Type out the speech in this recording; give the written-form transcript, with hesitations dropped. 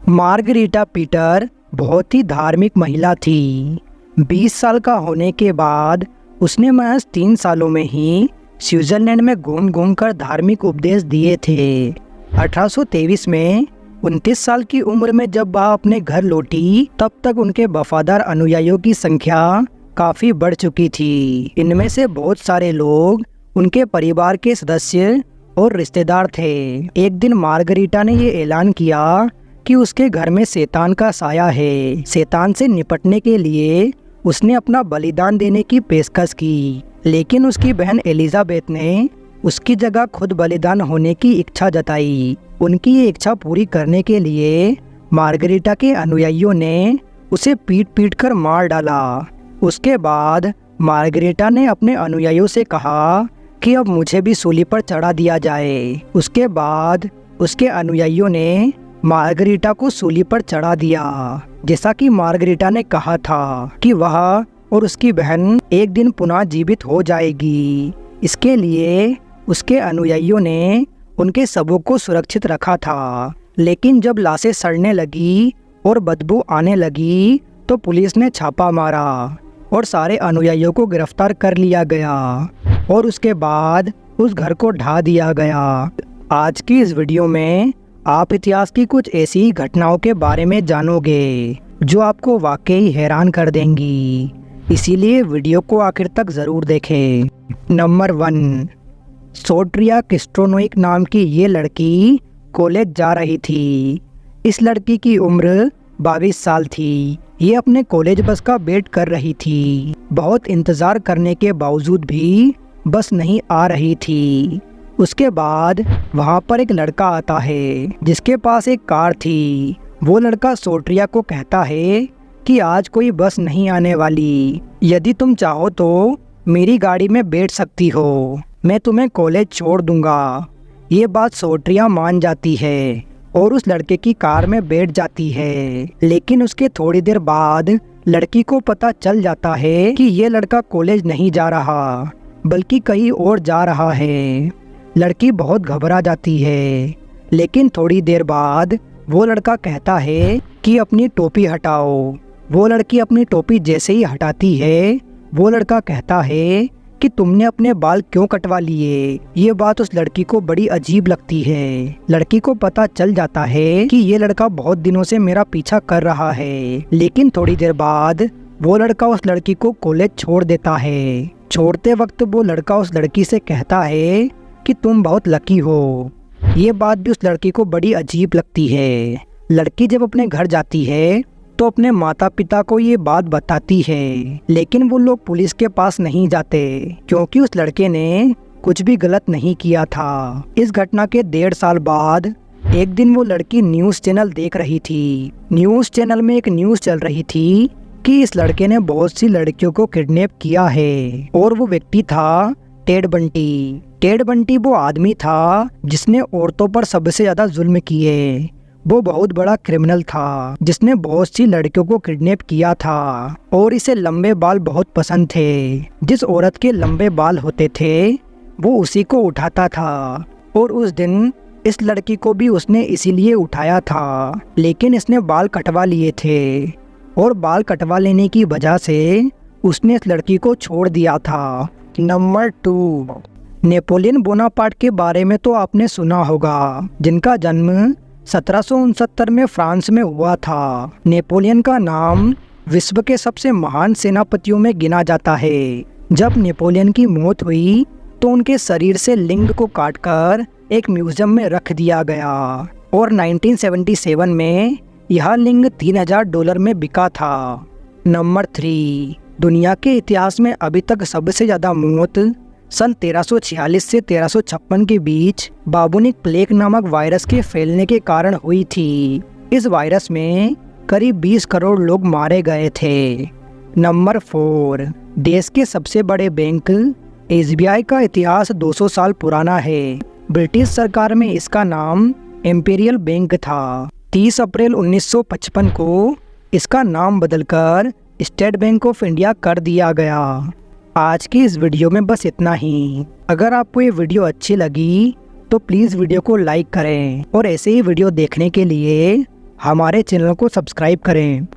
Margarita Peter बहुत ही धार्मिक महिला थी। 20 साल का होने के बाद उसने महज 3 सालों में ही स्विट्जरलैंड में घूम घूम कर धार्मिक उपदेश दिए थे। 1823 में 29 साल की उम्र में जब वह अपने घर लौटी, तब तक उनके वफादार अनुयायियों की संख्या काफी बढ़ चुकी थी। इनमें से बहुत सारे लोग उनके परिवार के सदस्य और रिश्तेदार थे। एक दिन मार्गरीटा ने ये ऐलान किया कि उसके घर में शैतान का साया है। शैतान से निपटने के लिए उसने अपना बलिदान देने की पेशकश की, लेकिन उसकी बहन एलिजाबेथ ने उसकी जगह खुद बलिदान होने की इच्छा जताई। उनकी ये इच्छा पूरी करने के लिए मार्गरीटा के अनुयायियों ने उसे पीट पीट कर मार डाला। उसके बाद मार्गरीटा ने अपने अनुयायियों से कहा कि अब मुझे भी सूली पर चढ़ा दिया जाए। उसके बाद उसके अनुयायियों ने मार्गरीटा को सूली पर चढ़ा दिया। जैसा कि मार्गरीटा ने कहा था कि वह और उसकी बहन एक दिन पुनः जीवित हो जाएगी। इसके लिए उसके अनुयायियों ने उनके शवों को सुरक्षित रखा था। लेकिन जब लाशें सड़ने लगी और बदबू आने लगी तो पुलिस ने छापा मारा और सारे अनुयायियों को गिरफ्तार कर लिया गया और उसके बाद उस घर को ढा दिया गया। आज की इस वीडियो में आप इतिहास की कुछ ऐसी घटनाओं के बारे में जानोगे जो आपको वाकई हैरान कर देंगी, इसीलिए वीडियो को आखिर तक ज़रूर देखें। नंबर 1, सोट्रिया किस्ट्रोनोइक नाम की ये लड़की कॉलेज जा रही थी। इस लड़की की उम्र 22 साल थी। ये अपने कॉलेज बस का वेट कर रही थी। बहुत इंतज़ार करने के बावजूद भी बस नहीं आ रही थी। उसके बाद वहाँ पर एक लड़का आता है जिसके पास एक कार थी। वो लड़का सोट्रिया को कहता है कि आज कोई बस नहीं आने वाली, यदि तुम चाहो तो मेरी गाड़ी में बैठ सकती हो, मैं तुम्हें कॉलेज छोड़ दूंगा। ये बात सोट्रिया मान जाती है और उस लड़के की कार में बैठ जाती है। लेकिन उसके थोड़ी देर बाद लड़की को पता चल जाता है कि ये लड़का कॉलेज नहीं जा रहा बल्कि कहीं और जा रहा है। लड़की बहुत घबरा जाती है, लेकिन थोड़ी देर बाद वो लड़का कहता है कि अपनी टोपी हटाओ। वो लड़की अपनी टोपी जैसे ही हटाती है, वो लड़का कहता है कि तुमने अपने बाल क्यों कटवा लिए। ये बात उस लड़की को बड़ी अजीब लगती है। लड़की को पता चल जाता है कि ये लड़का बहुत दिनों से मेरा पीछा कर रहा है। लेकिन थोड़ी देर बाद वो लड़का उस लड़की को कॉलेज छोड़ देता है। छोड़ते वक्त वो लड़का उस लड़की से कहता है कि तुम बहुत लकी हो। ये बात भी उस लड़की को बड़ी अजीब लगती है। लड़की जब अपने घर जाती है तो अपने माता पिता को ये बात बताती है, लेकिन वो लोग पुलिस के पास नहीं जाते क्योंकि उस लड़के ने कुछ भी गलत नहीं किया था। इस घटना के 1.5 साल बाद एक दिन वो लड़की न्यूज़ चैनल देख रही थी। न्यूज़ चैनल में एक न्यूज़ चल रही थी कि इस लड़के ने बहुत सी लड़कियों को किडनैप किया है और वो व्यक्ति था टेड बंटी। टेड बंटी वो आदमी था जिसने औरतों पर सबसे ज्यादा जुल्म किए। वो बहुत बड़ा क्रिमिनल था जिसने बहुत सी लड़कियों को किडनैप किया था और इसे लंबे बाल बहुत पसंद थे। जिस औरत के लंबे बाल होते थे वो उसी को उठाता था और उस दिन इस लड़की को भी उसने इसीलिए उठाया था। लेकिन इसने बाल कटवा लिए थे और बाल कटवा लेने की वजह से उसने इस लड़की को छोड़ दिया था। नंबर 2, नेपोलियन बोनापार्ट के बारे में तो आपने सुना होगा, जिनका जन्म 1769 में फ्रांस में हुआ था। नेपोलियन का नाम विश्व के सबसे महान सेनापतियों में गिना जाता है। जब नेपोलियन की मौत हुई तो उनके शरीर से लिंग को काटकर एक म्यूजियम में रख दिया गया और 1977 में यह लिंग $3000 में बिका था। नंबर 3, दुनिया के इतिहास में अभी तक सबसे ज़्यादा मौत सन 1346 से 1356 के बीच बाबुनिक प्लेग नामक वायरस के फैलने के कारण हुई थी। इस वायरस में करीब 20 करोड़ लोग मारे गए थे। नंबर 4, देश के सबसे बड़े बैंक SBI का इतिहास 200 साल पुराना है। ब्रिटिश सरकार में इसका नाम इम्पीरियल बैंक था। 30 अप्रैल 1955 को इसका नाम बदलकर स्टेट बैंक ऑफ इंडिया कर दिया गया। आज की इस वीडियो में बस इतना ही। अगर आपको ये वीडियो अच्छी लगी तो प्लीज़ वीडियो को लाइक करें और ऐसे ही वीडियो देखने के लिए हमारे चैनल को सब्सक्राइब करें।